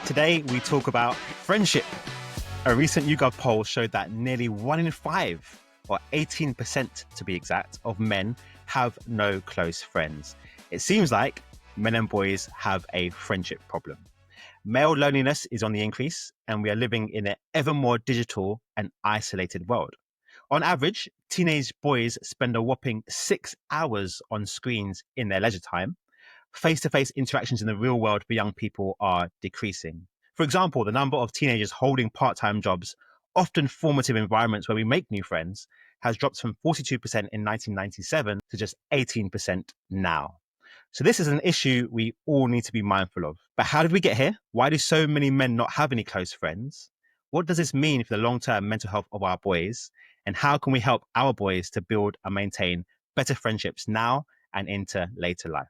Today, we talk about friendship. A recent YouGov poll showed that nearly 1 in 5, or 18% to be exact, of men have no close friends. It seems like men and boys have a friendship problem. Male loneliness is on the increase, and we are living in an ever more digital and isolated world. On average, teenage boys spend a whopping 6 hours on screens in their leisure time. Face-to-face interactions in the real world for young people are decreasing. For example, the number of teenagers holding part-time jobs, often formative environments where we make new friends, has dropped from 42% in 1997 to just 18% now. So this is an issue we all need to be mindful of. But how did we get here? Why do so many men not have any close friends? What does this mean for the long-term mental health of our boys? And how can we help our boys to build and maintain better friendships now and into later life?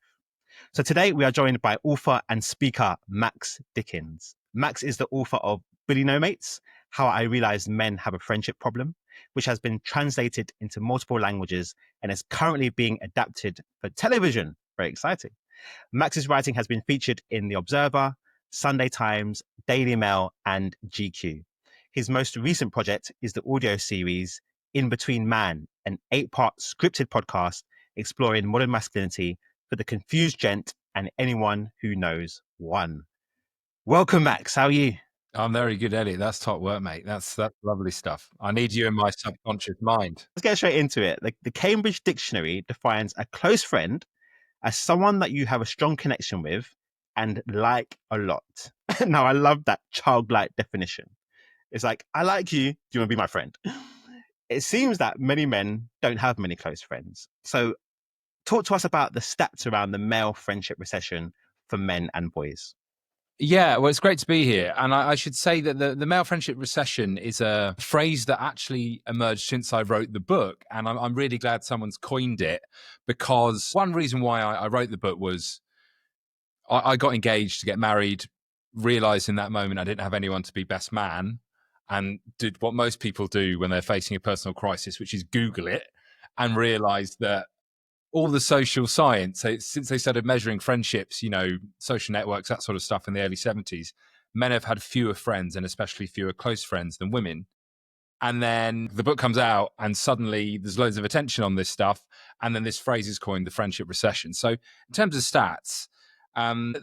So today we are joined by author and speaker Max Dickins. Max is the author of Bully No Mates, How I Realized Men Have a Friendship Problem, which has been translated into multiple languages and is currently being adapted for television. Very exciting. Max's writing has been featured in The Observer, Sunday Times, Daily Mail, and GQ. His most recent project is the audio series In Between Man, an 8-part scripted podcast exploring modern masculinity for the confused gent and anyone who knows one. Welcome, Max. How are you? I'm very good, Elliott. That's top work, mate. That's lovely stuff. I need you in my subconscious mind. Let's get straight into it. The Cambridge Dictionary defines a close friend as someone that you have a strong connection with and like a lot. Now, I love that childlike definition. It's like, I like you. Do you want to be my friend? It seems that many men don't have many close friends. So talk to us about the stats around the male friendship recession for men and boys. Yeah, well, it's great to be here. And I should say that the male friendship recession is a phrase that actually emerged since I wrote the book. And I'm really glad someone's coined it, because one reason why I wrote the book was I got engaged to get married, realized in that moment I didn't have anyone to be best man, and did what most people do when they're facing a personal crisis, which is Google it, and realized that all the social science, since they started measuring friendships, social networks, that sort of stuff in the early 70s, men have had fewer friends and especially fewer close friends than women. And then the book comes out and suddenly there's loads of attention on this stuff. And then this phrase is coined, the friendship recession. So in terms of stats,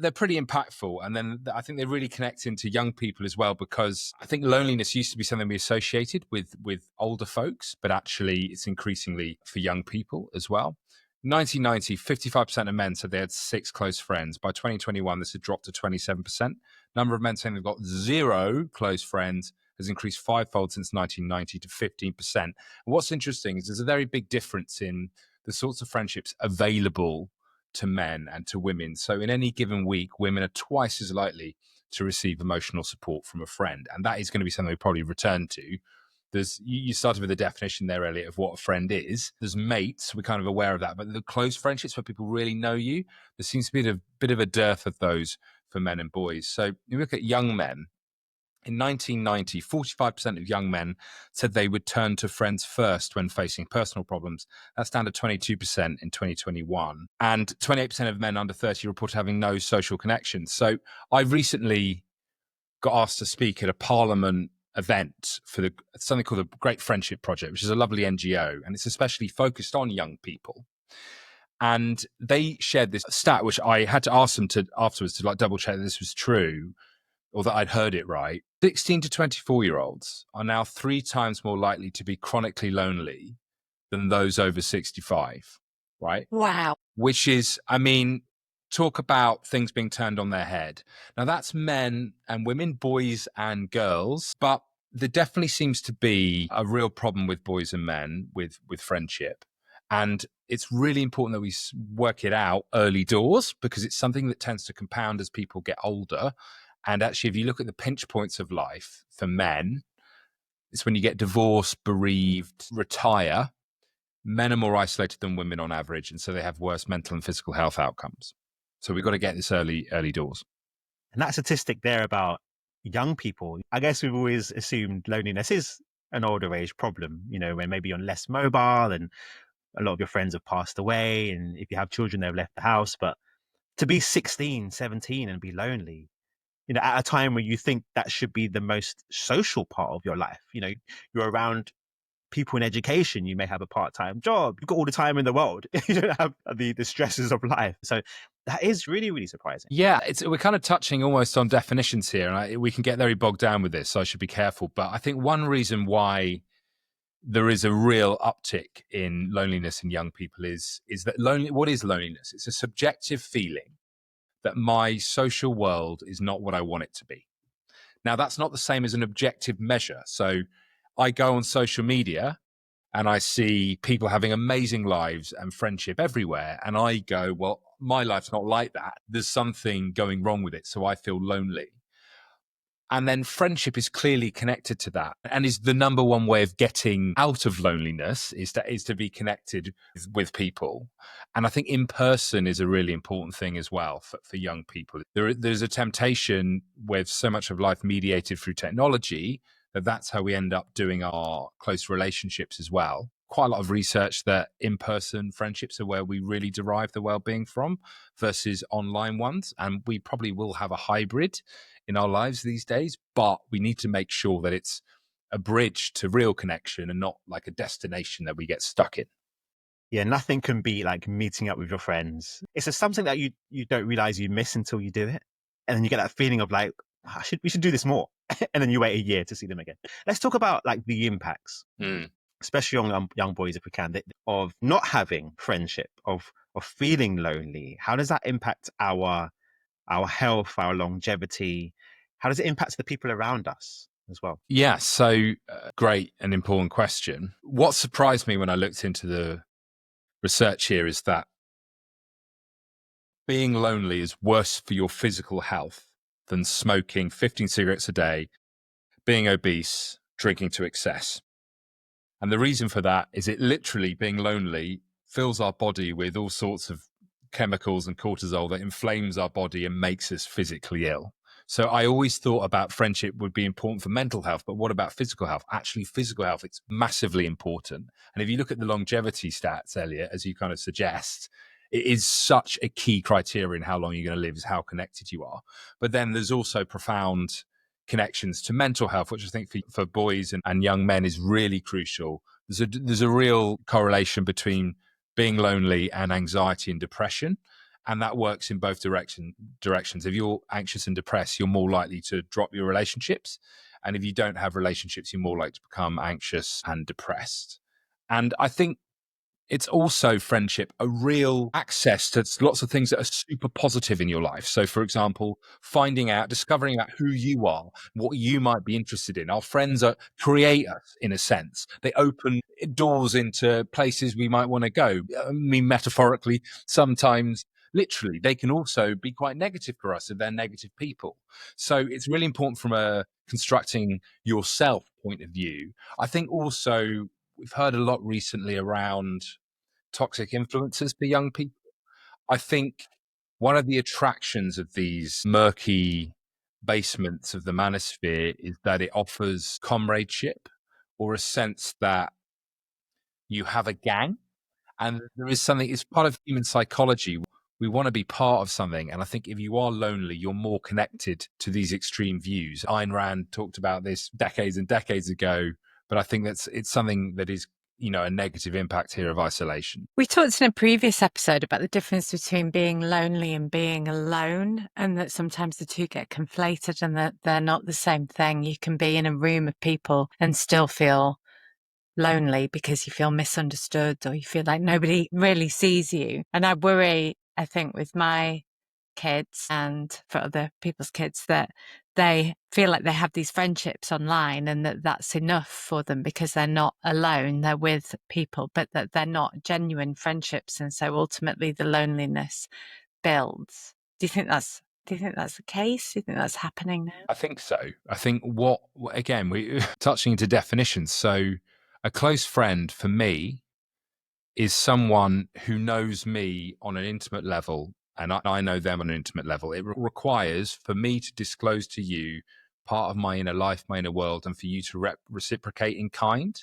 they're pretty impactful. And then I think they really connect into young people as well, because I think loneliness used to be something we associated with older folks, but actually it's increasingly for young people as well. 1990, 55% of men said they had 6 close friends. By 2021, this had dropped to 27%. Number of men saying they've got 0 close friends has increased 5-fold since 1990 to 15%. And what's interesting is there's a very big difference in the sorts of friendships available to men and to women. So in any given week, women are twice as likely to receive emotional support from a friend. And that is going to be something we probably return to. You started with a definition there, Elliott, of what a friend is. There's mates, we're kind of aware of that, but the close friendships where people really know you, there seems to be a bit of a dearth of those for men and boys. So you look at young men. In 1990, 45% of young men said they would turn to friends first when facing personal problems. That's down to 22% in 2021. And 28% of men under 30 report having no social connections. So I recently got asked to speak at a Parliament event for something called the Great Friendship Project, which is a lovely NGO, and it's especially focused on young people. And they shared this stat, which I had to ask them to afterwards to double check that this was true or that I'd heard it right. 16 to 24-year-olds are now 3 times more likely to be chronically lonely than those over 65, right? Wow. Which is, talk about things being turned on their head. Now, that's men and women, boys and girls, but there definitely seems to be a real problem with boys and men with friendship. And it's really important that we work it out early doors, because it's something that tends to compound as people get older. And actually, if you look at the pinch points of life for men, it's when you get divorced, bereaved, retire. Men are more isolated than women on average, and so they have worse mental and physical health outcomes. So we've got to get this early doors. And that statistic there about young people, I guess we've always assumed loneliness is an older age problem, when maybe you're less mobile and a lot of your friends have passed away. And if you have children, they've left the house. But to be 16, 17 and be lonely, at a time where you think that should be the most social part of your life. You're around people in education, you may have a part-time job, you've got all the time in the world. You don't have the stresses of life. So that is really, really surprising. Yeah, we're kind of touching almost on definitions here, and we can get very bogged down with this, so I should be careful. But I think one reason why there is a real uptick in loneliness in young people is that what is loneliness? It's a subjective feeling that my social world is not what I want it to be. Now, that's not the same as an objective measure. So I go on social media and I see people having amazing lives and friendship everywhere. And I go, well, my life's not like that. There's something going wrong with it. So I feel lonely. And then friendship is clearly connected to that, and is the number one way of getting out of loneliness is to be connected with people. And I think in person is a really important thing as well for young people. There's a temptation with so much of life mediated through technology that's how we end up doing our close relationships as well. Quite a lot of research that in-person friendships are where we really derive the well-being from versus online ones. And we probably will have a hybrid in our lives these days, but we need to make sure that it's a bridge to real connection and not like a destination that we get stuck in. Yeah, nothing can beat like meeting up with your friends. It's just something that you don't realize you miss until you do it. And then you get that feeling of like, we should do this more. And then you wait a year to see them again. Let's talk about like the impacts, especially on young boys, if we can, of not having friendship, of feeling lonely. How does that impact our health, our longevity? How does it impact the people around us as well? Yeah, so great and important question. What surprised me when I looked into the research here is that being lonely is worse for your physical health than smoking 15 cigarettes a day, being obese, drinking to excess. And the reason for that is it literally, being lonely, fills our body with all sorts of chemicals and cortisol that inflames our body and makes us physically ill. So I always thought about friendship would be important for mental health, but what about physical health? Actually, physical health, it's massively important. And if you look at the longevity stats, Elliot, as you kind of suggest, it is such a key criterion how long you're going to live is how connected you are. But then there's also profound connections to mental health, which I think for boys and young men is really crucial. There's a real correlation between being lonely and anxiety and depression. And that works in both directions. If you're anxious and depressed, you're more likely to drop your relationships. And if you don't have relationships, you're more likely to become anxious and depressed. And I think it's also, friendship, a real access to lots of things that are super positive in your life. So, for example, discovering out who you are, what you might be interested in. Our friends create us, in a sense. They open doors into places we might want to go. I mean, metaphorically, sometimes literally. They can also be quite negative for us if they're negative people. So it's really important from a constructing yourself point of view. I think also we've heard a lot recently around toxic influences for young people. I think one of the attractions of these murky basements of the manosphere is that it offers comradeship, or a sense that you have a gang. And there is something, it's part of human psychology. We want to be part of something. And I think if you are lonely, you're more connected to these extreme views. Ayn Rand talked about this decades and decades ago, but I think it's something that is, a negative impact here of isolation. We talked in a previous episode about the difference between being lonely and being alone, and that sometimes the two get conflated and that they're not the same thing. You can be in a room of people and still feel lonely because you feel misunderstood or you feel like nobody really sees you. And I worry, I think, with my kids and for other people's kids, that they feel like they have these friendships online and that's enough for them because they're not alone, they're with people, but that they're not genuine friendships. And so ultimately the loneliness builds. Do you think that's the case? Do you think that's happening now? I think so. I think again, we're touching into definitions. So a close friend for me is someone who knows me on an intimate level and I know them on an intimate level. It requires for me to disclose to you part of my inner life, my inner world, and for you to reciprocate in kind.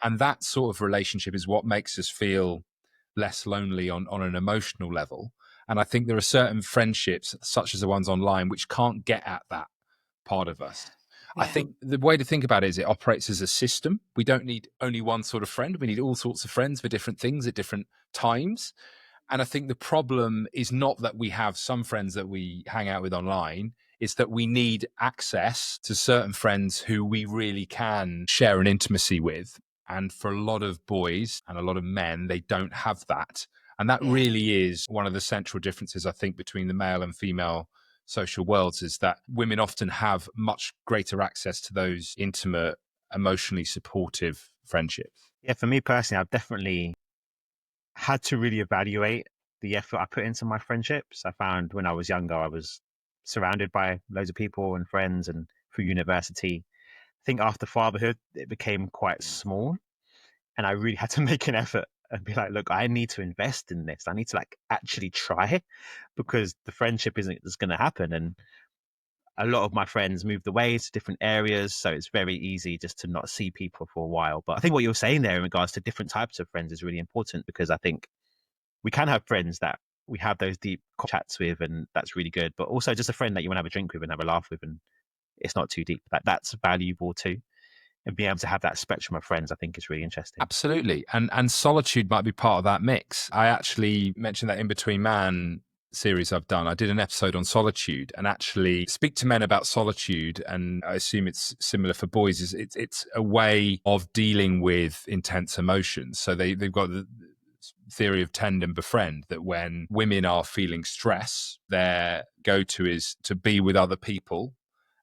And that sort of relationship is what makes us feel less lonely on an emotional level. And I think there are certain friendships, such as the ones online, which can't get at that part of us. I think the way to think about it is it operates as a system. We don't need only one sort of friend. We need all sorts of friends for different things at different times. And I think the problem is not that we have some friends that we hang out with online. It's that we need access to certain friends who we really can share an intimacy with. And for a lot of boys and a lot of men, they don't have that. And that really is one of the central differences, I think, between the male and female social worlds, is that women often have much greater access to those intimate, emotionally supportive friendships. Yeah, for me personally, I've definitely had to really evaluate the effort I put into my friendships. I found when I was younger, I was surrounded by loads of people and friends, and through university, I think after fatherhood, it became quite small. And I really had to make an effort and be like, look, I need to invest in this. I need to like actually try, because the friendship isn't just going to happen. And a lot of my friends moved away to different areas. So it's very easy just to not see people for a while. But I think what you're saying there in regards to different types of friends is really important, because I think we can have friends that we have those deep chats with, and that's really good. But also just a friend that you want to have a drink with and have a laugh with, and it's not too deep. That's valuable too. And being able to have that spectrum of friends, I think, is really interesting. Absolutely. And solitude might be part of that mix. I actually mentioned that In Between Man series I've done. I did an episode on solitude, and actually speak to men about solitude, and I assume it's similar for boys, is it's a way of dealing with intense emotions. So they've got the theory of tend and befriend, that when women are feeling stress, their go-to is to be with other people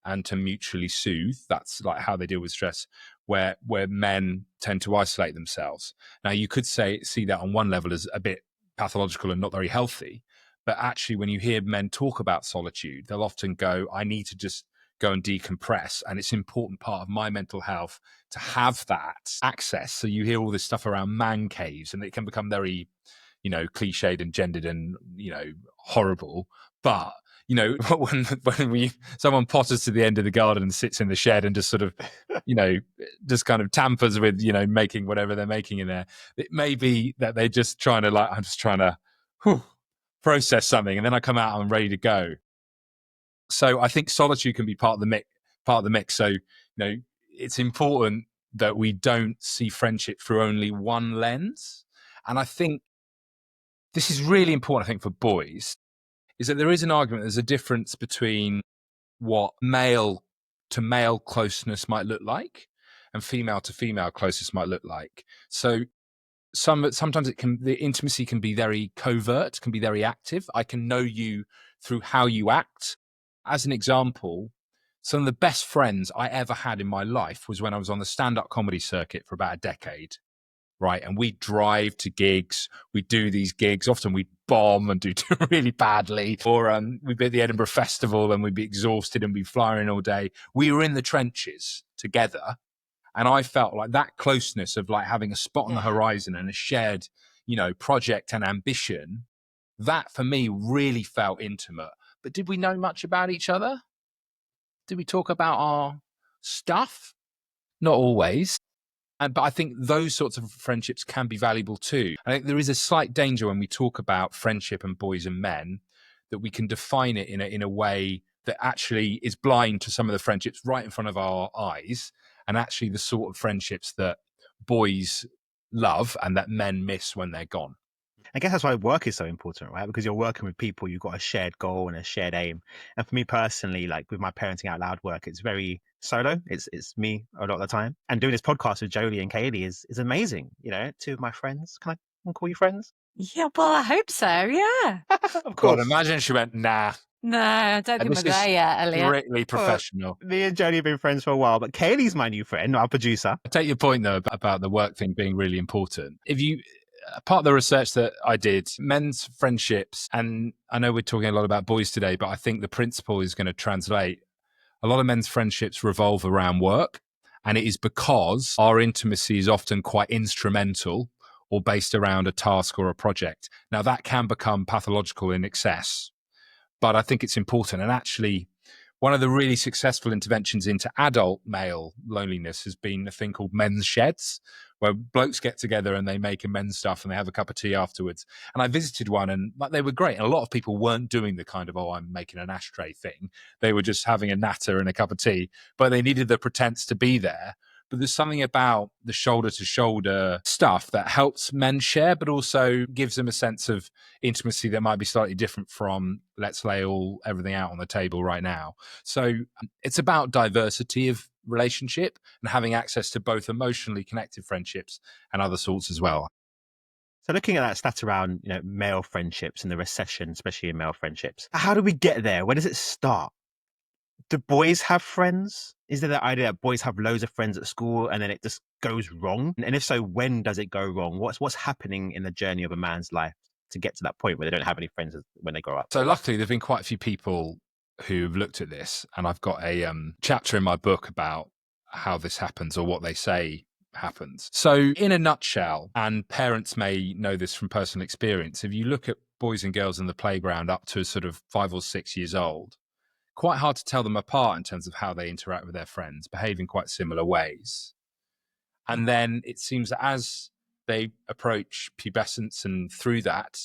and to mutually soothe. That's like how they deal with stress, where men tend to isolate themselves. Now, you could see that on one level as a bit pathological and not very healthy, but actually when you hear men talk about solitude, they'll often go, I need to just go and decompress, and it's an important part of my mental health to have that access. So you hear all this stuff around man caves, and it can become very, cliched and gendered and, horrible. But when someone potters to the end of the garden and sits in the shed and just sort of, just kind of tampers with, making whatever they're making in there, it may be that they're just trying to I'm just trying to process something, and then I come out and I'm ready to go. So I think solitude can be part of the mix. So, it's important that we don't see friendship through only one lens. And I think this is really important, I think, for boys, is that there is an argument, there's a difference between what male to male closeness might look like and female to female closeness might look like. So sometimes the intimacy can be very covert, can be very active. I can know you through how you act. As an example, some of the best friends I ever had in my life was when I was on the stand-up comedy circuit for about a decade. Right. And we drive to gigs. We do these gigs. Often we bomb and do really badly. Or we'd be at the Edinburgh Festival and we'd be exhausted and we'd be flying all day. We were in the trenches together. And I felt like that closeness of like having a spot on the horizon and a shared, project and ambition, that for me really felt intimate. But did we know much about each other? Did we talk about our stuff? Not always. But I think those sorts of friendships can be valuable too. I think there is a slight danger when we talk about friendship and boys and men, that we can define it in a way that actually is blind to some of the friendships right in front of our eyes, and actually the sort of friendships that boys love and that men miss when they're gone. I guess that's why work is so important, right? Because you're working with people, you've got a shared goal and a shared aim. And for me personally, like with my Parenting Out Loud work, it's very solo. It's me a lot of the time. And doing this podcast with Joeli and Kaylee is amazing. Two of my friends. Can I call you friends? Yeah, well, I hope so. Yeah. Of course. God, imagine she went, nah. No, I don't think we're there yet, Elliott. Strictly professional. Well, me and Joeli have been friends for a while, but Kaylee's my new friend, our producer. I take your point though about the work thing being really important. Part of the research that I did, men's friendships, and I know we're talking a lot about boys today, but I think the principle is going to translate. A lot of men's friendships revolve around work, and it is because our intimacy is often quite instrumental or based around a task or a project. Now, that can become pathological in excess, but I think it's important. And actually, One of the really successful interventions into adult male loneliness has been a thing called men's sheds, where blokes get together and they make a men's stuff and they have a cup of tea afterwards. And I visited one and they were great. And a lot of people weren't doing the kind of, oh, I'm making an ashtray thing. They were just having a natter and a cup of tea, but they needed the pretense to be there. But there's something about the shoulder to shoulder stuff that helps men share, but also gives them a sense of intimacy that might be slightly different from let's lay everything out on the table right now. So it's about diversity of relationship and having access to both emotionally connected friendships and other sorts as well. So looking at that stat around, male friendships and the recession, especially in male friendships, how do we get there? Where does it start? Do boys have friends? Is there the idea that boys have loads of friends at school and then it just goes wrong? And if so, when does it go wrong? What's happening in the journey of a man's life to get to that point where they don't have any friends when they grow up? So luckily, there have been quite a few people who've looked at this, and I've got a chapter in my book about how this happens or what they say happens. So in a nutshell, and parents may know this from personal experience, if you look at boys and girls in the playground up to sort of 5 or 6 years old, quite hard to tell them apart in terms of how they interact with their friends, behave in quite similar ways. And then it seems that as they approach pubescence and through that,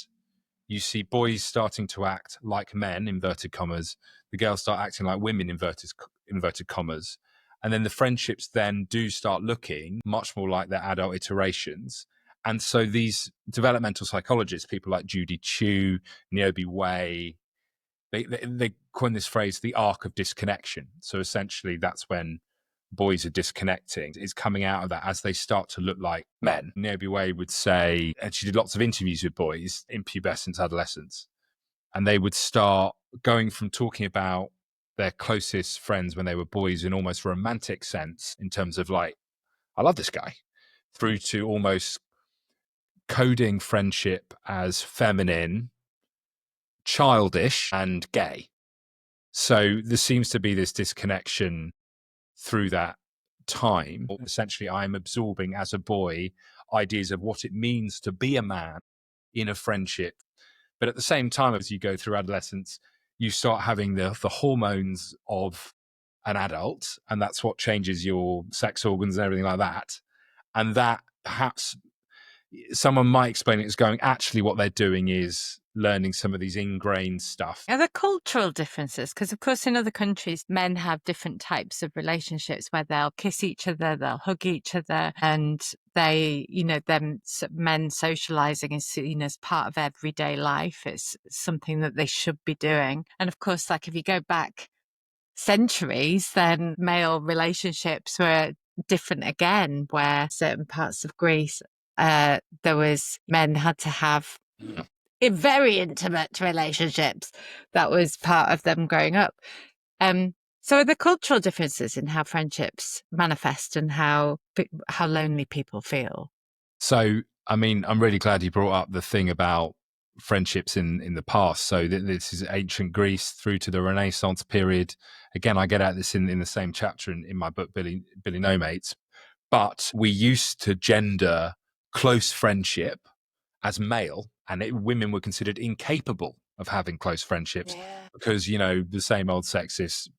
you see boys starting to act like men, inverted commas. The girls start acting like women, inverted commas. And then the friendships then do start looking much more like their adult iterations. And so these developmental psychologists, people like Judy Chu, Niobe Way, they coin this phrase, the arc of disconnection. So essentially that's when boys are disconnecting. It's coming out of that as they start to look like men. Niobe Way would say, and she did lots of interviews with boys in pubescence, adolescence, and they would start going from talking about their closest friends when they were boys in almost romantic sense, in terms of like, I love this guy, through to almost coding friendship as feminine, childish, and gay. So there seems to be this disconnection through that time. Essentially, I'm absorbing as a boy ideas of what it means to be a man in a friendship. But at the same time, as you go through adolescence, you start having the hormones of an adult, and that's what changes your sex organs and everything like that. And that perhaps someone might explain it as going, actually what they're doing is learning some of these ingrained stuff. Are there cultural differences? Because, of course, in other countries, men have different types of relationships where they'll kiss each other, they'll hug each other, and they, men socializing is seen as part of everyday life. It's something that they should be doing. And, of course, like if you go back centuries, then male relationships were different again, where certain parts of Greece, there was men had to have in very intimate relationships. That was part of them growing up. So are there cultural differences in how friendships manifest and how lonely people feel? So, I mean, I'm really glad you brought up the thing about friendships in the past. So this is ancient Greece through to the Renaissance period. Again, I get at this in the same chapter in my book, Billy No Mates. But we used to gender close friendship as male, and women were considered incapable of having close friendships because, the same old sexist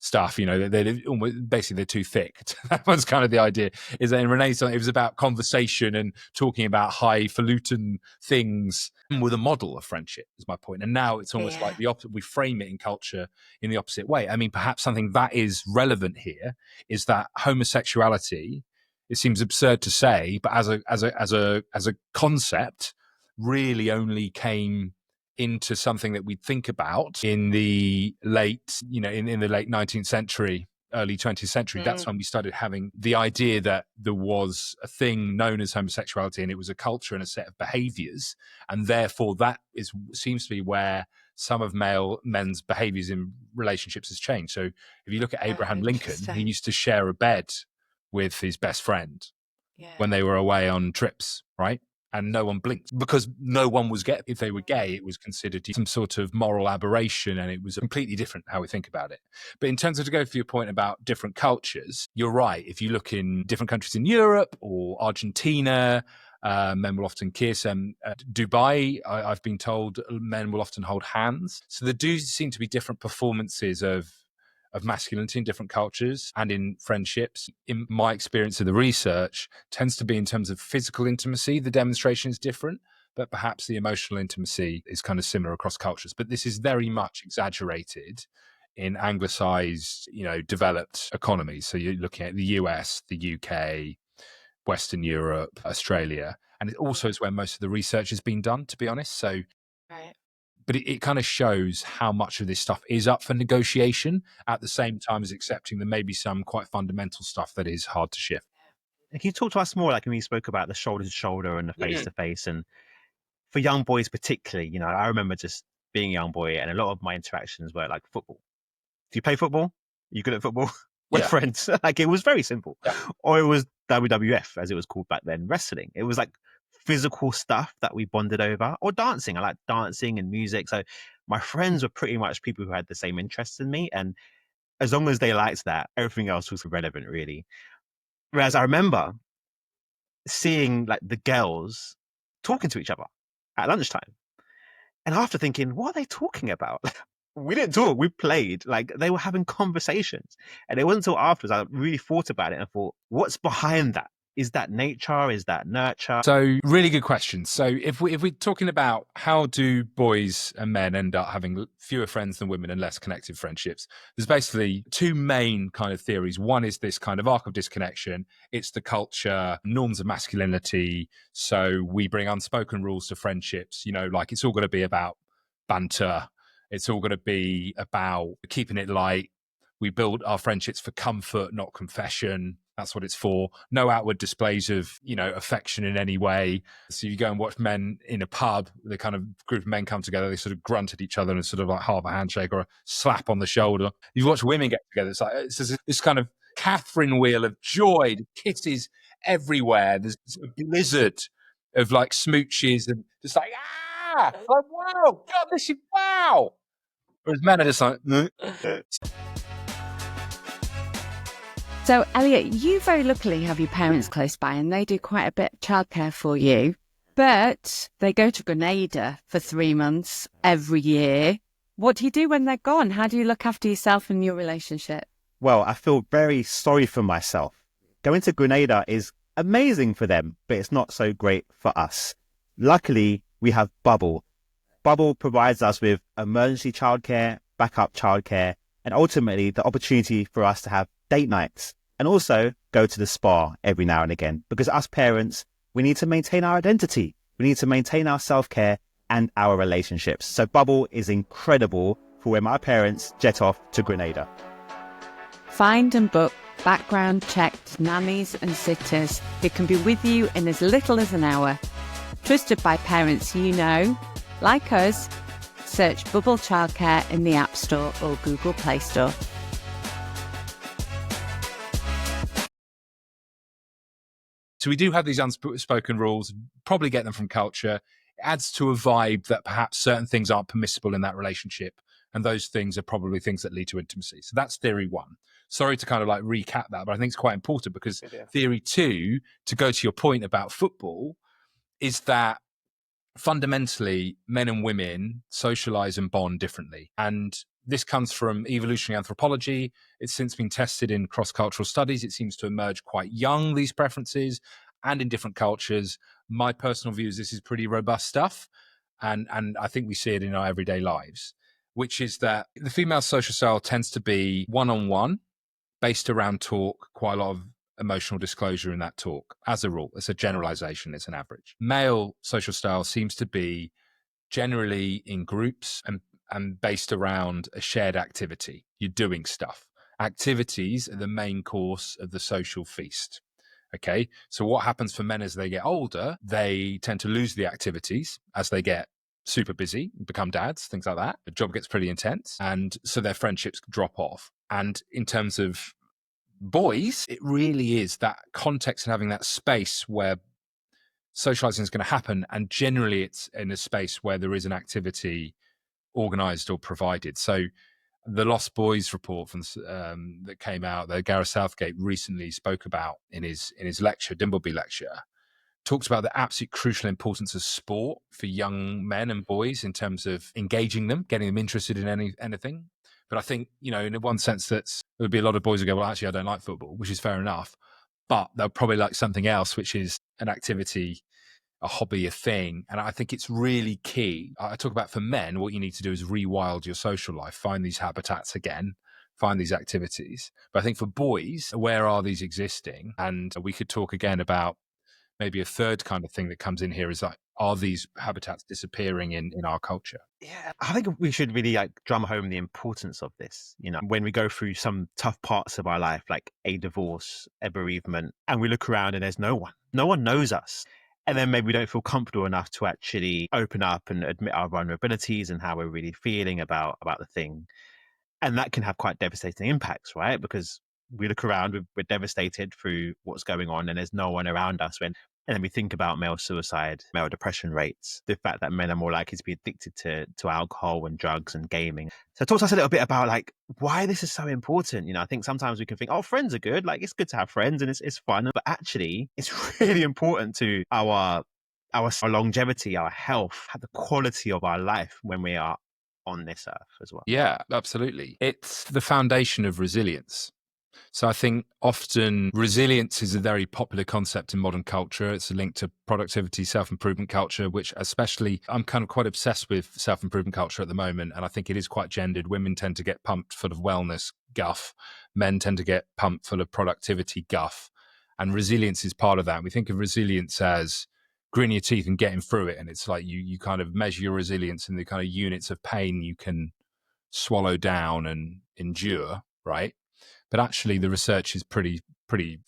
stuff, they're too thick. That was kind of the idea, is that in Renaissance, it was about conversation and talking about highfalutin things with a model of friendship, is my point. And now it's almost like the opposite. We frame it in culture in the opposite way. I mean, perhaps something that is relevant here is that homosexuality, it seems absurd to say, but as a concept, really only came into something that we'd think about in the late, in the late 19th century, early 20th century. That's when we started having the idea that there was a thing known as homosexuality, and it was a culture and a set of behaviors, and therefore that seems to be where some of men's behaviors in relationships has changed. So if you look at Abraham Lincoln, he used to share a bed with his best friend when they were away on trips, right? And no one blinked because no one was gay. If they were gay, it was considered some sort of moral aberration, and it was completely different how we think about it. But in terms of, to go for your point about different cultures, you're right. If you look in different countries in Europe or Argentina, men will often kiss. Dubai, I've been told men will often hold hands. So there do seem to be different performances of of masculinity in different cultures and in friendships. In my experience of the research, tends to be in terms of physical intimacy, the demonstration is different, but perhaps the emotional intimacy is kind of similar across cultures. But this is very much exaggerated in anglicized, developed economies. So you're looking at the US, the UK, Western Europe, Australia, and it also is where most of the research has been done, to be honest. So, Right. but it kind of shows how much of this stuff is up for negotiation at the same time as accepting there may be some quite fundamental stuff that is hard to shift. Can you talk to us more, like when you spoke about the shoulder to shoulder and the face to face, and for young boys particularly, I remember just being a young boy and a lot of my interactions were like football. Do you play football? Are you good at football? With friends? Like, it was very simple. Yeah. Or it was WWF, as it was called back then, wrestling. It was like physical stuff that we bonded over, or dancing. I like dancing and music. So my friends were pretty much people who had the same interests in me. And as long as they liked that, everything else was irrelevant, really. Whereas I remember seeing like the girls talking to each other at lunchtime. And after thinking, what are they talking about? We didn't talk, we played. Like, they were having conversations. And it wasn't until afterwards I really thought about it and thought, what's behind that? Is that nature? Is that nurture? So really good question. So if we're talking about how do boys and men end up having fewer friends than women and less connected friendships, there's basically two main kind of theories. One is this kind of arc of disconnection. It's the culture, norms of masculinity. So we bring unspoken rules to friendships, like it's all going to be about banter. It's all going to be about keeping it light. We build our friendships for comfort, not confession. That's what it's for. No outward displays of, affection in any way. So you go and watch men in a pub, the kind of group of men come together, they sort of grunt at each other and sort of like half a handshake or a slap on the shoulder. You watch women get together, it's this kind of Catherine wheel of joy, kisses everywhere. There's a blizzard of like smooches and just like, like, wow, God, this is wow. Whereas men are just like, So, Elliott, you very luckily have your parents close by and they do quite a bit of childcare for you, but they go to Grenada for 3 months every year. What do you do when they're gone? How do you look after yourself and your relationship? Well, I feel very sorry for myself. Going to Grenada is amazing for them, but it's not so great for us. Luckily, we have Bubble. Bubble provides us with emergency childcare, backup childcare, and ultimately the opportunity for us to have date nights and also go to the spa every now and again. Because us parents, we need to maintain our identity. We need to maintain our self-care and our relationships. So Bubble is incredible for when my parents jet off to Grenada. Find and book background checked nannies and sitters who can be with you in as little as an hour. Trusted by parents you know. Like us, search Bubble Childcare in the App Store or Google Play Store. So we do have these unspoken rules, probably get them from culture. It adds to a vibe that perhaps certain things aren't permissible in that relationship. And those things are probably things that lead to intimacy. So that's theory one. Sorry to kind of like recap that, but I think it's quite important because theory two, to go to your point about football, is that fundamentally men and women socialize and bond differently. And this comes from evolutionary anthropology. It's since been tested in cross-cultural studies. It seems to emerge quite young, these preferences, and in different cultures. My personal view is this is pretty robust stuff. And I think we see it in our everyday lives, which is that the female social style tends to be one-on-one, based around talk, quite a lot of emotional disclosure in that talk. As a rule, it's a generalization, it's an average. Male social style seems to be generally in groups and based around a shared activity. You're doing stuff. Activities are the main course of the social feast. Okay, so what happens for men as they get older, they tend to lose the activities as they get super busy, become dads, things like that. The job gets pretty intense. And so their friendships drop off. And in terms of boys, it really is that context and having that space where socializing is going to happen. And generally it's in a space where there is an activity organized or provided. So the Lost Boys report from that came out that Gareth Southgate recently spoke about in his lecture, Dimbleby lecture, talks about the absolute crucial importance of sport for young men and boys in terms of engaging them, getting them interested in anything. But I think, in one sense, there would be a lot of boys who go, well, actually, I don't like football, which is fair enough. But they'll probably like something else, which is an activity, a hobby, a thing. And I think it's really key. I talk about for men, what you need to do is rewild your social life, find these habitats again, find these activities. But I think for boys, where are these existing? And we could talk again about maybe a third kind of thing that comes in here is like, are these habitats disappearing in our culture? Yeah, I think we should really drum home the importance of this. When we go through some tough parts of our life, like a divorce, a bereavement, and we look around and there's no one knows us. And then maybe we don't feel comfortable enough to actually open up and admit our vulnerabilities and how we're really feeling about the thing. And that can have quite devastating impacts, right? Because we look around, we're devastated through what's going on and there's no one around us. And then we think about male suicide, male depression rates, the fact that men are more likely to be addicted to alcohol and drugs and gaming. So talk to us a little bit about why this is so important. I think sometimes we can think, oh, friends are good. It's good to have friends and it's fun. But actually, it's really important to our longevity, our health, the quality of our life when we are on this earth as well. Yeah, absolutely. It's the foundation of resilience. So I think often resilience is a very popular concept in modern culture. It's a link to productivity, self-improvement culture, which especially I'm kind of quite obsessed with self-improvement culture at the moment. And I think it is quite gendered. Women tend to get pumped full of wellness guff. Men tend to get pumped full of productivity guff. And resilience is part of that. We think of resilience as gritting your teeth and getting through it. And it's like you kind of measure your resilience in the kind of units of pain you can swallow down and endure, right? But actually, the research is pretty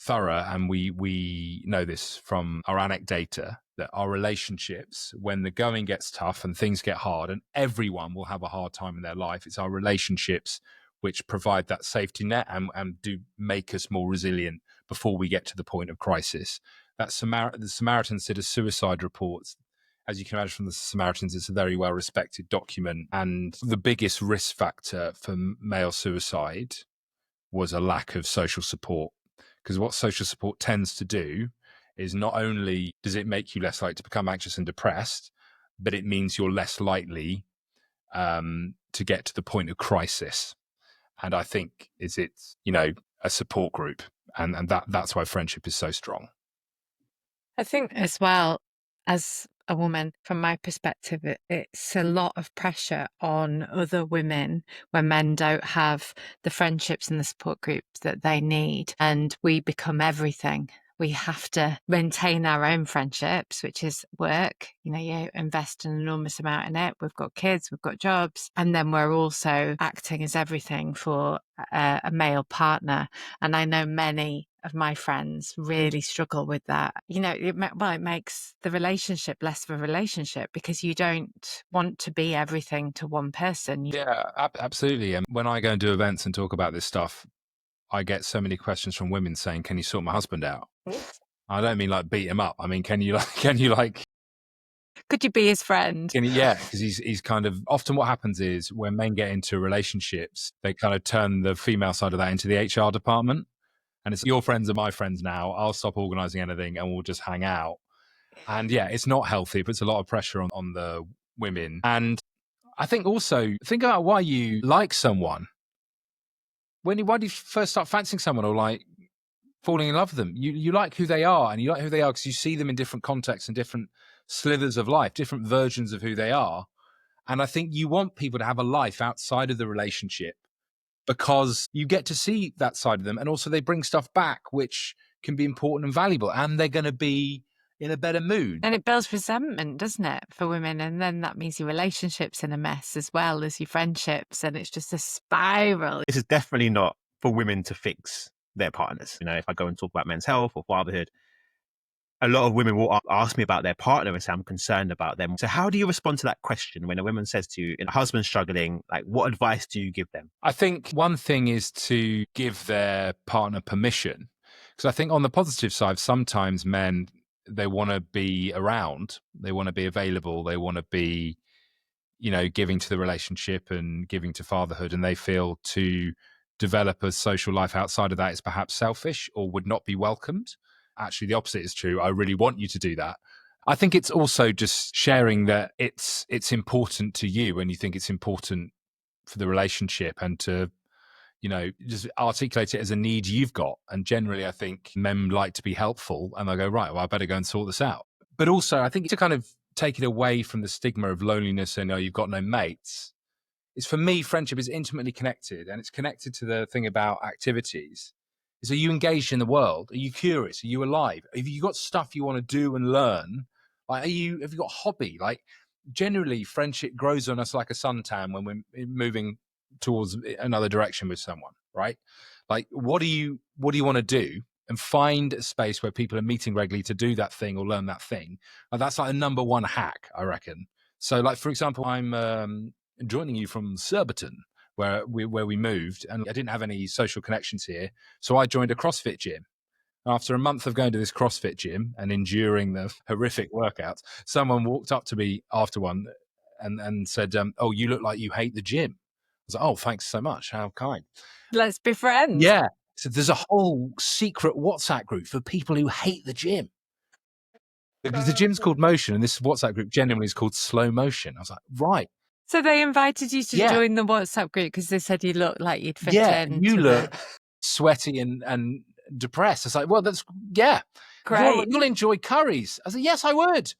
thorough, and we know this from our anecdata that our relationships, when the going gets tough and things get hard, and everyone will have a hard time in their life, it's our relationships which provide that safety net and do make us more resilient before we get to the point of crisis. The Samaritans did a suicide report. As you can imagine from the Samaritans, it's a very well-respected document, and the biggest risk factor for male suicide was a lack of social support. Because what social support tends to do is not only does it make you less likely to become anxious and depressed, but it means you're less likely to get to the point of crisis. And I think it's a support group, and that's why friendship is so strong. I think as well, as a woman, from my perspective, it's a lot of pressure on other women when men don't have the friendships and the support groups that they need, and we become everything. We have to maintain our own friendships, which is work. You invest an enormous amount in it. We've got kids, we've got jobs, and then we're also acting as everything for a male partner. And I know many of my friends really struggle with that. It makes the relationship less of a relationship because you don't want to be everything to one person. Yeah, absolutely. And when I go and do events and talk about this stuff, I get so many questions from women saying, "Can you sort my husband out?" I don't mean beat him up. I mean, can you could you be his friend? Yeah, because he's kind of often what happens is when men get into relationships, they kind of turn the female side of that into the HR department. And it's your friends are my friends now. I'll stop organising anything and we'll just hang out. And yeah, it's not healthy. It puts a lot of pressure on the women. And I think also think about why you like someone. Why do you first start fancying someone or falling in love with them? You like who they are, and you like who they are because you see them in different contexts and different slithers of life, different versions of who they are. And I think you want people to have a life outside of the relationship because you get to see that side of them. And also they bring stuff back, which can be important and valuable. And they're going to be in a better mood. And it builds resentment, doesn't it, for women? And then that means your relationship's in a mess as well as your friendships. And it's just a spiral. This is definitely not for women to fix their partners. If I go and talk about men's health or fatherhood, a lot of women will ask me about their partner and say, I'm concerned about them. So how do you respond to that question when a woman says to you, husband's struggling, what advice do you give them? I think one thing is to give their partner permission. Because I think on the positive side, sometimes men, they want to be around, they want to be available, they want to be, giving to the relationship and giving to fatherhood. And they feel to develop a social life outside of that is perhaps selfish or would not be welcomed. Actually, the opposite is true. I really want you to do that. I think it's also just sharing that it's important to you and you think it's important for the relationship and to, just articulate it as a need you've got. And generally, I think men like to be helpful, and they'll go, right, well, I better go and sort this out. But also, I think to kind of take it away from the stigma of loneliness and, you've got no mates, is for me, friendship is intimately connected, and it's connected to the thing about activities. Is, are you engaged in the world? Are you curious? Are you alive? Have you got stuff you want to do and learn? Like, have you got a hobby? Like, generally, friendship grows on us like a suntan when we're moving towards another direction with someone, right? Like, what do you want to do? And find a space where people are meeting regularly to do that thing or learn that thing. And that's like a number one hack, I reckon. So, like, for example, I'm joining you from Surbiton, where we moved, and I didn't have any social connections here. So I joined a CrossFit gym. After a month of going to this CrossFit gym and enduring the horrific workouts, someone walked up to me after one and said, oh, you look like you hate the gym. I was like, oh, thanks so much. How kind. Let's be friends. Yeah. So there's a whole secret WhatsApp group for people who hate the gym. Because the gym's called Motion, and this WhatsApp group genuinely is called Slow Motion. I was like, right. So they invited you to join the WhatsApp group because they said you looked like you'd fit in. You look sweaty and depressed. I was like, well, that's, great. You'll enjoy curries. I said, yes, I would.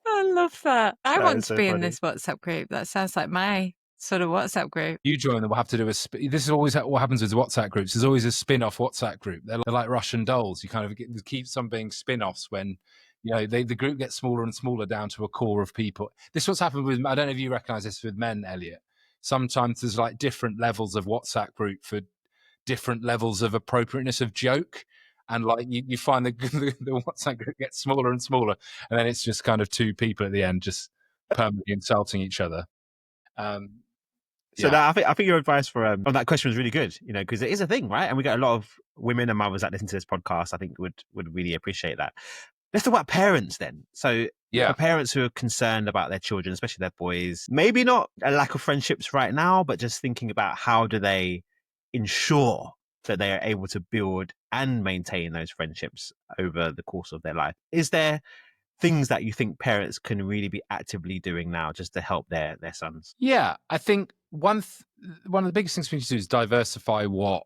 I love that. I want to be funny. in this WhatsApp group. That sounds like my sort of WhatsApp group. You join them, we'll have to do this is always what happens with WhatsApp groups. There's always a spin-off WhatsApp group. They're like Russian dolls. You kind of keep some being spin-offs when, the group gets smaller and smaller down to a core of people. This is what's happened with, I don't know if you recognize this with men, Elliot. Sometimes there's like different levels of WhatsApp group for different levels of appropriateness of joke. And like you find the WhatsApp group gets smaller and smaller. And then it's just kind of two people at the end just permanently insulting each other. So I think your advice for on that question was really good, because it is a thing, right? And we get a lot of women and mothers that listen to this podcast. I think would really appreciate that. Let's talk about parents then. So for parents who are concerned about their children, especially their boys, maybe not a lack of friendships right now, but just thinking about how do they ensure that they are able to build and maintain those friendships over the course of their life. Is there things that you think parents can really be actively doing now just to help their sons? Yeah, I think one of the biggest things we need to do is diversify what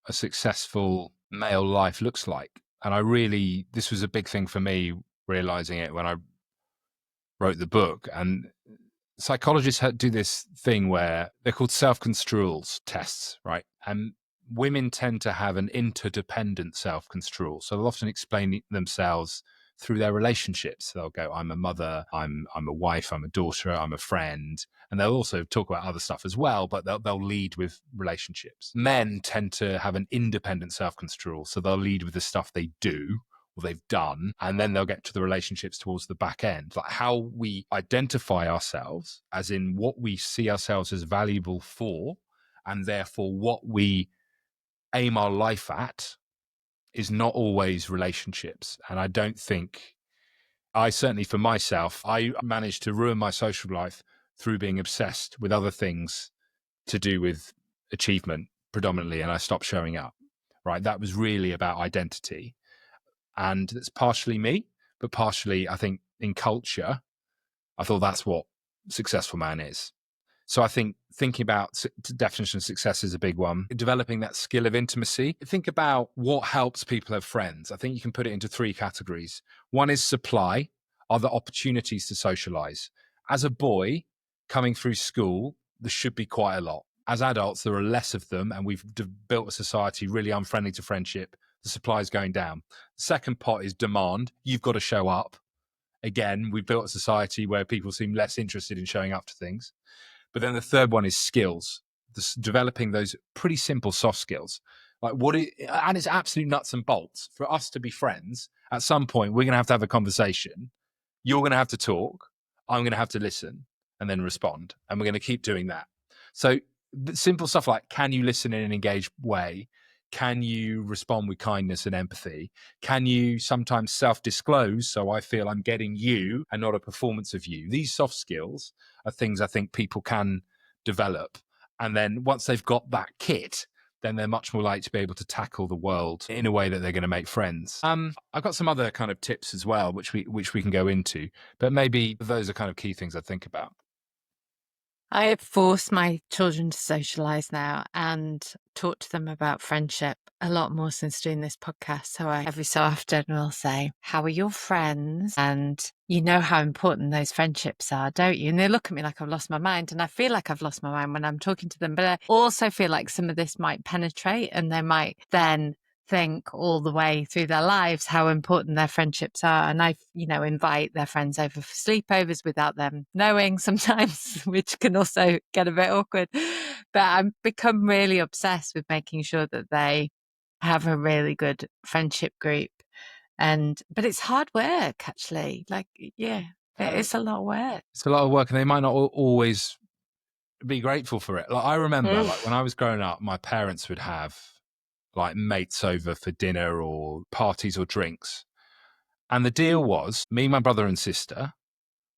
a successful male life looks like. And this was a big thing for me, realizing it when I wrote the book. And psychologists do this thing where they're called self-construals tests, right? And women tend to have an interdependent self-construal. So they'll often explain themselves through their relationships. They'll go, I'm a mother, I'm a wife, I'm a daughter, I'm a friend. And they'll also talk about other stuff as well, but they'll lead with relationships. Men tend to have an independent self-construal. So they'll lead with the stuff they do or they've done, and then they'll get to the relationships towards the back end. Like how we identify ourselves, as in what we see ourselves as valuable for, and therefore what we aim our life at, is not always relationships. And I don't think, I certainly for myself, I managed to ruin my social life through being obsessed with other things to do with achievement predominantly, and I stopped showing up, right? That was really about identity. And it's partially me, but partially I think in culture, I thought that's what successful man is. So I think thinking about definition of success is a big one. Developing that skill of intimacy. Think about what helps people have friends. I think you can put it into three categories. One is supply, other opportunities to socialize. As a boy coming through school, there should be quite a lot. As adults, there are less of them, and we've built a society really unfriendly to friendship. The supply is going down. The second pot is demand. You've got to show up. Again, we've built a society where people seem less interested in showing up to things. But then the third one is skills, developing those pretty simple soft skills. And it's absolute nuts and bolts. For us to be friends, at some point, we're going to have a conversation. You're going to have to talk. I'm going to have to listen and then respond. And we're going to keep doing that. So simple stuff like, can you listen in an engaged way? Can you respond with kindness and empathy? Can you sometimes self-disclose so I feel I'm getting you and not a performance of you? These soft skills are things I think people can develop. And then once they've got that kit, then they're much more likely to be able to tackle the world in a way that they're going to make friends. I've got some other kind of tips as well, which we can go into, but maybe those are kind of key things I think about. I have forced my children to socialise now and talk to them about friendship a lot more since doing this podcast. So I every so often will say, how are your friends? And you know how important those friendships are, don't you? And they look at me like I've lost my mind. And I feel like I've lost my mind when I'm talking to them. But I also feel like some of this might penetrate and they might then think all the way through their lives how important their friendships are. And I, invite their friends over for sleepovers without them knowing sometimes, which can also get a bit awkward. But I've become really obsessed with making sure that they have a really good friendship group. But it's hard work, actually. It's a lot of work. It's a lot of work, and they might not always be grateful for it. Like I remember, like when I was growing up, my parents would have like mates over for dinner or parties or drinks. And the deal was me, my brother and sister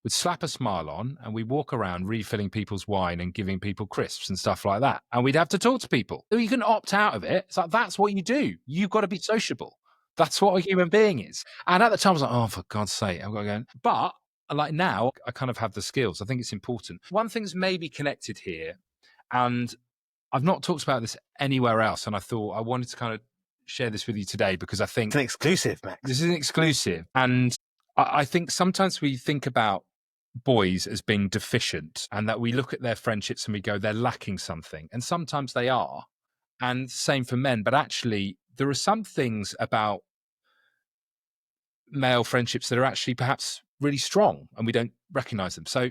would slap a smile on and we'd walk around refilling people's wine and giving people crisps and stuff like that. And we'd have to talk to people. You can opt out of it. It's like, that's what you do. You've got to be sociable. That's what a human being is. And at the time I was like, oh, for God's sake, I've got to go. But like now, I kind of have the skills. I think it's important. One thing's maybe connected here, and I've not talked about this anywhere else, and I thought I wanted to kind of share this with you today because I think It's an exclusive, Max. this is an exclusive. And I think sometimes we think about boys as being deficient and that we look at their friendships and we go, they're lacking something. And sometimes they are. And same for men. But actually, there are some things about male friendships that are actually perhaps really strong and we don't recognize them. So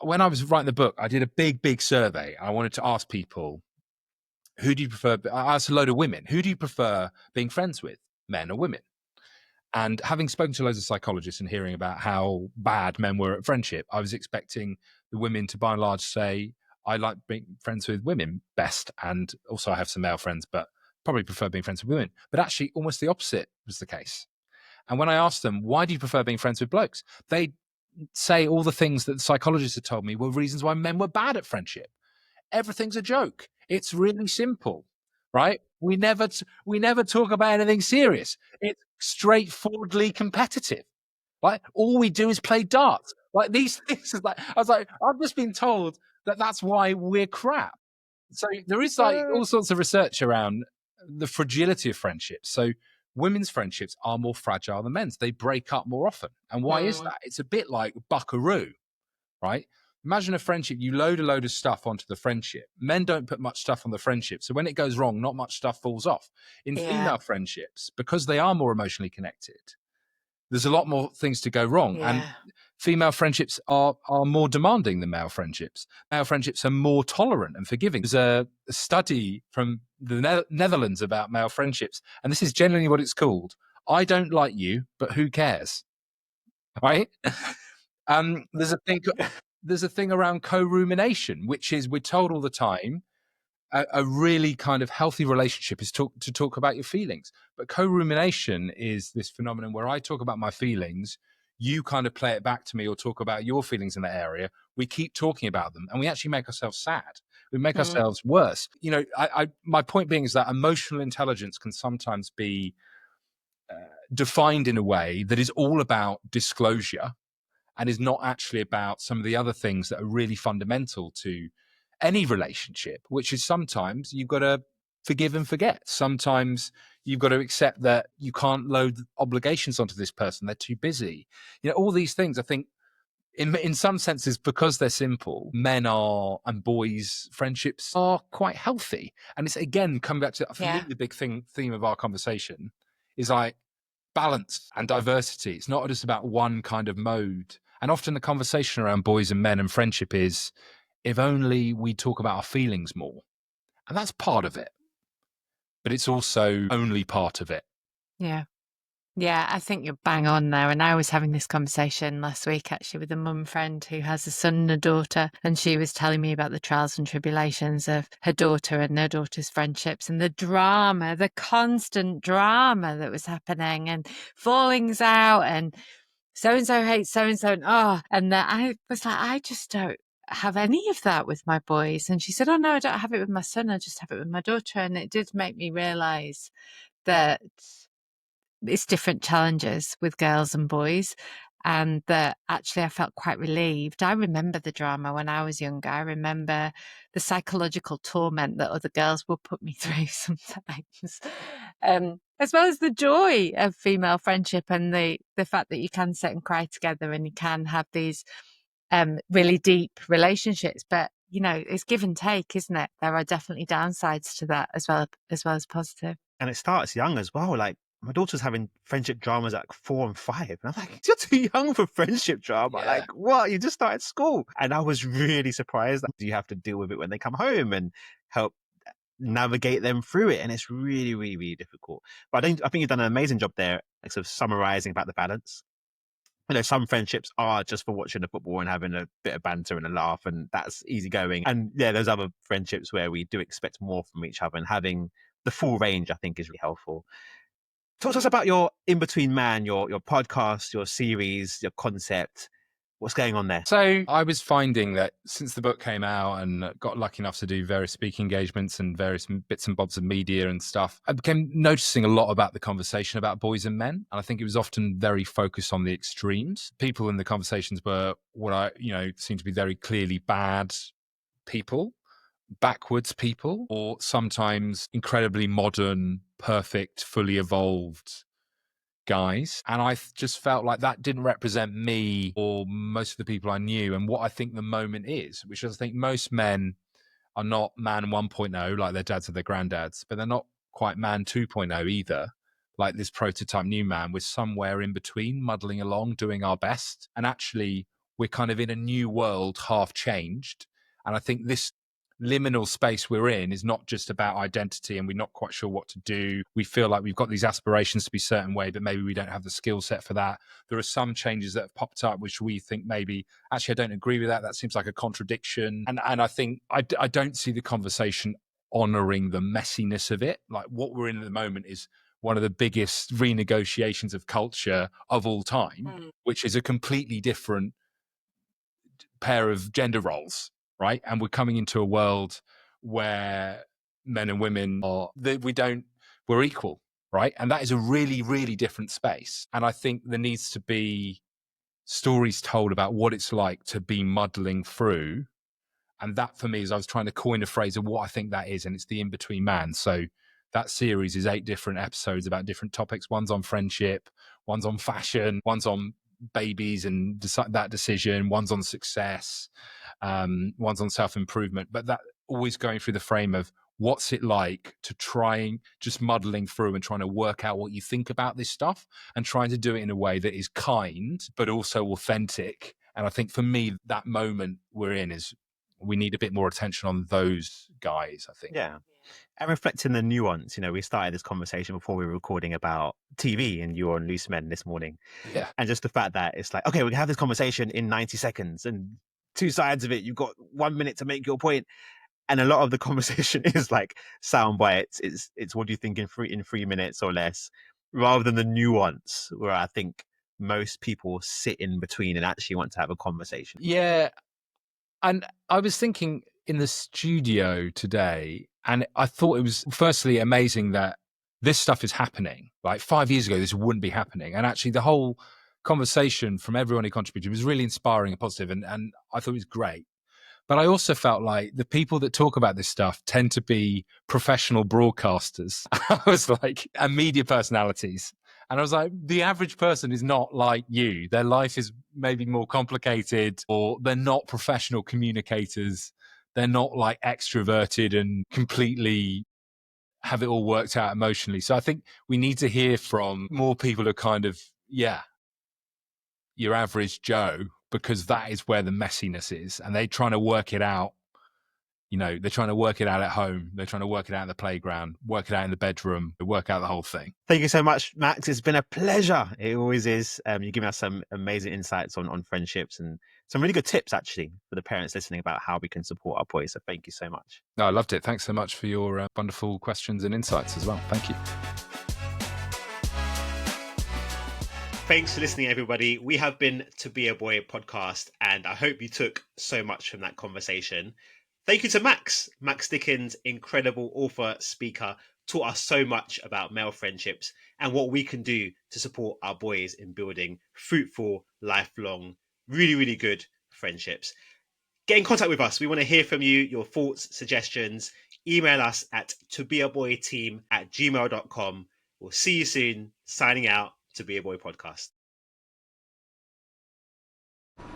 when I was writing the book, I did a big survey. I wanted to ask people, who do you prefer? I asked a load of women, who do you prefer being friends with, men or women? And having spoken to loads of psychologists and hearing about how bad men were at friendship, I was expecting the women to by and large say, I like being friends with women best. And also I have some male friends, but probably prefer being friends with women. But actually almost the opposite was the case. And when I asked them, why do you prefer being friends with blokes? They say all the things that the psychologists had told me were reasons why men were bad at friendship. Everything's a joke. It's really simple, right? We never talk about anything serious. It's straightforwardly competitive. Like all we do is play darts. Like these things. I was like, I've just been told that that's why we're crap. So there is like all sorts of research around the fragility of friendships. So women's friendships are more fragile than men's. They break up more often. And why is that? It's a bit like buckaroo, right? Imagine a friendship, you load a load of stuff onto the friendship. Men don't put much stuff on the friendship. So when it goes wrong, not much stuff falls off. In female friendships, because they are more emotionally connected, there's a lot more things to go wrong. Yeah. And female friendships are more demanding than male friendships. Male friendships are more tolerant and forgiving. There's a study from the Netherlands about male friendships, and this is generally what it's called. I don't like you, but who cares? Right? There's a thing around co-rumination, which is we're told all the time a really kind of healthy relationship is to talk about your feelings. But co-rumination is this phenomenon where I talk about my feelings, you kind of play it back to me or talk about your feelings in that area. We keep talking about them and we actually make ourselves sad. We make ourselves worse. You know, my point being is that emotional intelligence can sometimes be defined in a way that is all about disclosure and is not actually about some of the other things that are really fundamental to any relationship, which is sometimes you've got to forgive and forget. Sometimes you've got to accept that you can't load obligations onto this person. They're too busy. You know, all these things, I think, in some senses, because they're simple, men are and boys' friendships are quite healthy. And it's, again, coming back to, for me, the big theme of our conversation is like balance and diversity. It's not just about one kind of mode. And often the conversation around boys and men and friendship is, if only we talk about our feelings more. And that's part of it. But it's also only part of it. Yeah. Yeah, I think you're bang on there. And I was having this conversation last week actually with a mum friend who has a son and a daughter. And she was telling me about the trials and tribulations of her daughter and her daughter's friendships and the drama, the constant drama that was happening and fallings out and so-and-so hates so-and-so. And that I was like, I just don't have any of that with my boys. And she said, oh no, I don't have it with my son. I just have it with my daughter. And it did make me realize that it's different challenges with girls and boys. and that actually I felt quite relieved. I remember the drama when I was younger. I remember the psychological torment that other girls would put me through sometimes, as well as the joy of female friendship and the fact that you can sit and cry together and you can have these really deep relationships. But you know, it's give and take, isn't it? There are definitely downsides to that as well as positive. And it starts young as well. Like my daughter's having friendship dramas at like 4 and 5. And I'm like, you're too young for friendship drama. Yeah. Like, what? You just started school. And I was really surprised that you have to deal with it when they come home and help navigate them through it. And it's really, really, really difficult. But I think you've done an amazing job there, like sort of summarizing about the balance. You know, some friendships are just for watching the football and having a bit of banter and a laugh, and that's easy going. And yeah, there's other friendships where we do expect more from each other, and having the full range, I think, is really helpful. Talk to us about your In Between Man, your podcast, your series, your concept. What's going on there? So I was finding that since the book came out and got lucky enough to do various speaking engagements and various bits and bobs of media and stuff, I became noticing a lot about the conversation about boys and men. And I think it was often very focused on the extremes. People in the conversations were what I, seem to be very clearly bad people, backwards people, or sometimes incredibly modern, perfect, fully evolved guys. And I just felt like that didn't represent me or most of the people I knew and what I think the moment is, which is I think most men are not man 1.0 like their dads or their granddads, but they're not quite man 2.0 either, like this prototype new man. We're somewhere in between, muddling along, doing our best. And actually, we're kind of in a new world, half changed. And I think this liminal space we're in is not just about identity and we're not quite sure what to do. We feel like we've got these aspirations to be a certain way, but maybe we don't have the skill set for that. There are some changes that have popped up which we think maybe, actually, I don't agree with that. That seems like a contradiction. And I think I don't see the conversation honoring the messiness of it. Like what we're in at the moment is one of the biggest renegotiations of culture of all time, which is a completely different pair of gender roles, right? And we're coming into a world where men and women we're equal, right? And that is a really, really different space. And I think there needs to be stories told about what it's like to be muddling through. And that for me is I was trying to coin a phrase of what I think that is, and it's the in-between man. So that series is 8 different episodes about different topics. One's on friendship, one's on fashion, one's on babies and that decision, one's on success, one's on self-improvement, but that always going through the frame of what's it like to trying just muddling through and trying to work out what you think about this stuff and trying to do it in a way that is kind but also authentic. And I think for me that moment we're in is we need a bit more attention on those guys, I think. Yeah. And reflecting the nuance, we started this conversation before we were recording about TV and you were on Loose Men this morning. Yeah. And just the fact that it's like, okay, we can have this conversation in 90 seconds and 2 sides of it. You've got 1 minute to make your point. And a lot of the conversation is like sound bites. It's what do you think in 3 minutes or less, rather than the nuance where I think most people sit in between and actually want to have a conversation. Yeah. And I was thinking in the studio today, and I thought it was firstly amazing that this stuff is happening. Like 5 years ago, this wouldn't be happening. And actually the whole conversation from everyone who contributed was really inspiring and positive, and I thought it was great. But I also felt like the people that talk about this stuff tend to be professional broadcasters. I was like, and media personalities. And I was like, the average person is not like you. Their life is maybe more complicated, or they're not professional communicators. They're not like extroverted and completely have it all worked out emotionally. So I think we need to hear from more people who are kind of, your average Joe, because that is where the messiness is. And they're trying to work it out. They're trying to work it out at home. They're trying to work it out in the playground, work it out in the bedroom, work out the whole thing. Thank you so much, Max. It's been a pleasure. It always is. You're giving us some amazing insights on friendships and some really good tips, actually, for the parents listening about how we can support our boys. So thank you so much. No, I loved it. Thanks so much for your wonderful questions and insights as well. Thank you. Thanks for listening, everybody. We have been To Be a Boy podcast, and I hope you took so much from that conversation. Thank you to Max Dickins, incredible author, speaker, taught us so much about male friendships and what we can do to support our boys in building fruitful, lifelong, really, really good friendships. Get in contact with us. We want to hear from you, your thoughts, suggestions. Email us at tobeaboyteam@gmail.com. We'll see you soon. Signing out, To Be a Boy Podcast.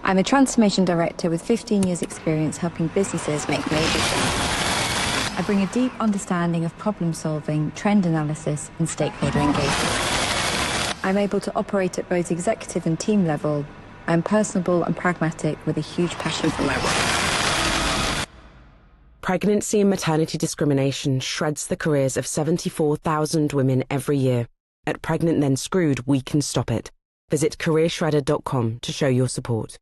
I'm a transformation director with 15 years experience helping businesses make major change. I bring a deep understanding of problem solving, trend analysis and stakeholder engagement. I'm able to operate at both executive and team level. I'm personable and pragmatic with a huge passion for my work. Pregnancy and maternity discrimination shreds the careers of 74,000 women every year. At Pregnant Then Screwed, we can stop it. Visit careershredder.com to show your support.